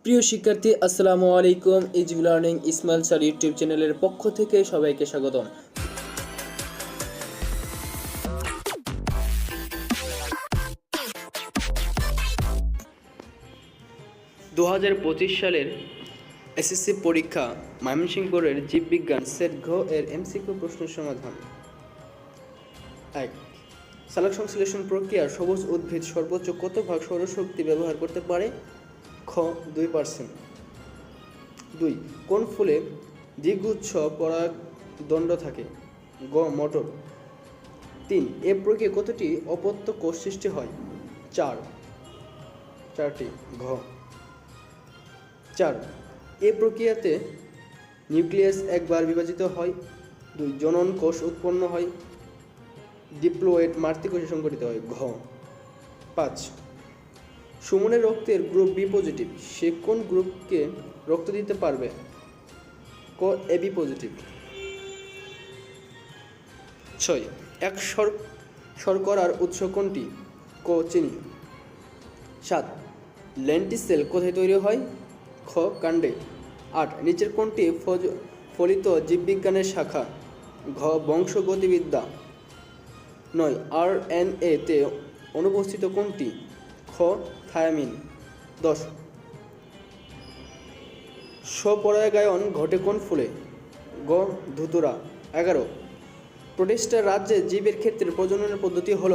প্রিয় শিক্ষার্থী, আসসালামু আলাইকুম। Easy learning Ismail sir YouTube চ্যানেলের পক্ষ থেকে সবাইকে স্বাগতম। 2025 সালের এসএসসি পরীক্ষা ময়মনসিংহ বোর্ডের জীববিজ্ঞান সেট ঘ এর এমসিকিউ প্রশ্নের সমাধান। 1. সালোক সংশ্লেষণ প্রক্রিয়ার সবুজ উদ্ভিদ সর্বোচ্চ কত ভাগ সৌরশক্তি ব্যবহার করতে পারে? খ 2%। 2. কোন ফুলে দ্বিগুচ্ছ পরাগদণ্ড থাকে? গ মটর। 3. এ প্রক্রিয়ায় কতটি অপত্য কোষ সৃষ্টি হয়? 4টি। ঘ 4. এ প্রক্রিয়াতে নিউক্লিয়াস একবার বিভাজিত হয়। 2. জনন কোষ উৎপন্ন হয়। ডিপ্লয়েড মাতৃকোষে সংঘটিত হয়। ঘ 5. সুমনের রক্তের গ্রুপ বি পজিটিভ, সে কোন গ্রুপকে রক্ত দিতে পারবে? ক এবি পজিটিভ। 6. এক শর্করার উৎস কোনটি? ক চিনি। 7. লেন্টিসেল কোথায় তৈরি হয়? খ কাণ্ডে। 8. নিচের কোনটি ফলিত জীববিজ্ঞানের শাখা? ঘ বংশগতিবিদ্যা। 9. RNA তে অনুপস্থিত কোনটি? খ থায়ামিন। 10. স্বপরাগায়ন ঘটে কোন ফুলে? গ ধুতুরা। 11. প্রোটিস্টা রাজ্যে জীবের ক্ষেত্রে প্রজননের পদ্ধতি হল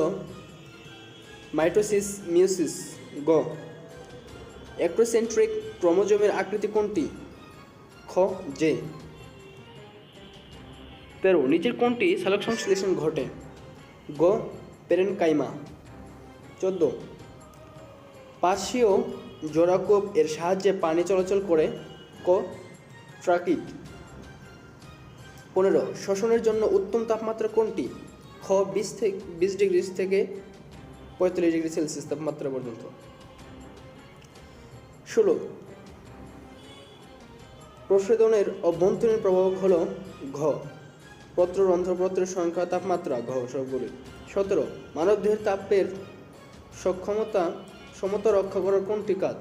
মাইটোসিস মিওসিস। গ অ্যাক্রোসেন্ট্রিক ক্রোমোজোমের আকৃতি কোনটি? খ জে। 13. নিচের কোনটি সালোক সংশ্লেষণ ঘটে? গ পেরেনকাইমা। 14. পার্শ্বীয় জোড়াকূপ এর সাহায্যে পানি চলাচল করে? ক ট্রাকিট। 15. শ্বসনের জন্য উত্তম তাপমাত্রা কোনটি? খ 20 ডিগ্রি থেকে 45 ডিগ্রি সেলসিয়াস তাপমাত্রা পর্যন্ত। 16. প্রস্বেদনের অভ্যন্তরীণ প্রভাব হল? ঘ পত্ররন্ধ্রপত্রের সংখ্যা, তাপমাত্রা। ঘ সবগুলি। 17. মানবদেহের তাপের সমতা রক্ষা করার কোনটি কাজ?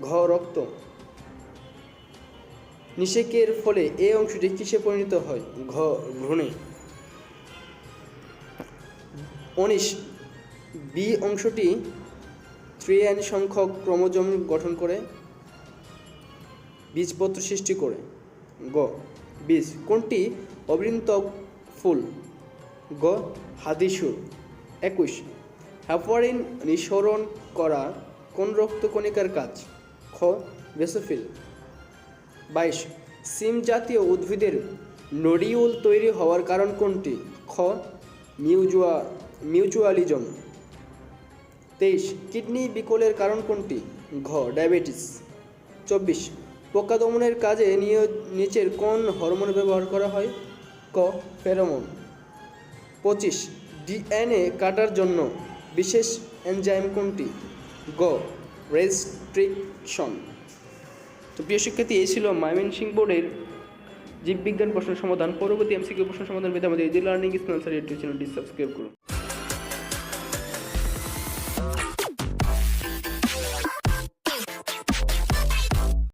ঘ রক্ত। নিষেকের ফলে এ অংশটি কিসে পরিণত হয়? ঘ ভ্রূণে। 19. বি অংশটি 3n সংখ্যক ক্রোমোজোম গঠন করে বীজপত্র সৃষ্টি করে। গ বীজ। কোনটি অবৃন্তক ফুল? গ হাদিসুর। 21. হেপারিন নিঃসরণ করা কোন রক্তকণিকার কাজ? খ বেসোফিল। 22. সিম জাতীয় উদ্ভিদের নোডিউল তৈরি হওয়ার কারণ কোনটি? খ মিউচুয়ালিজম। 23. কিডনি বিকলের কারণ কোনটি? ঘ ডায়াবেটিস। 24. পোকা দমনের কাজে নিচের কোন হরমোন ব্যবহার করা হয়? ক ফেরোমন। 25. ডিএনএ কাটার জন্য বিশেষ এনজাইম কোনটি? গ রেস্ট্রিকশন। তো প্রিয় শিক্ষার্থী, এই ছিল ময়মনসিংহ বোর্ডের জীববিজ্ঞান প্রশ্নের সমাধান। পরবর্তী এমসিকিউ প্রশ্ন সমাধান পেতে আমাদের easy learning Ismail sir YouTube চ্যানেলটি সাবস্ক্রাইব করুন।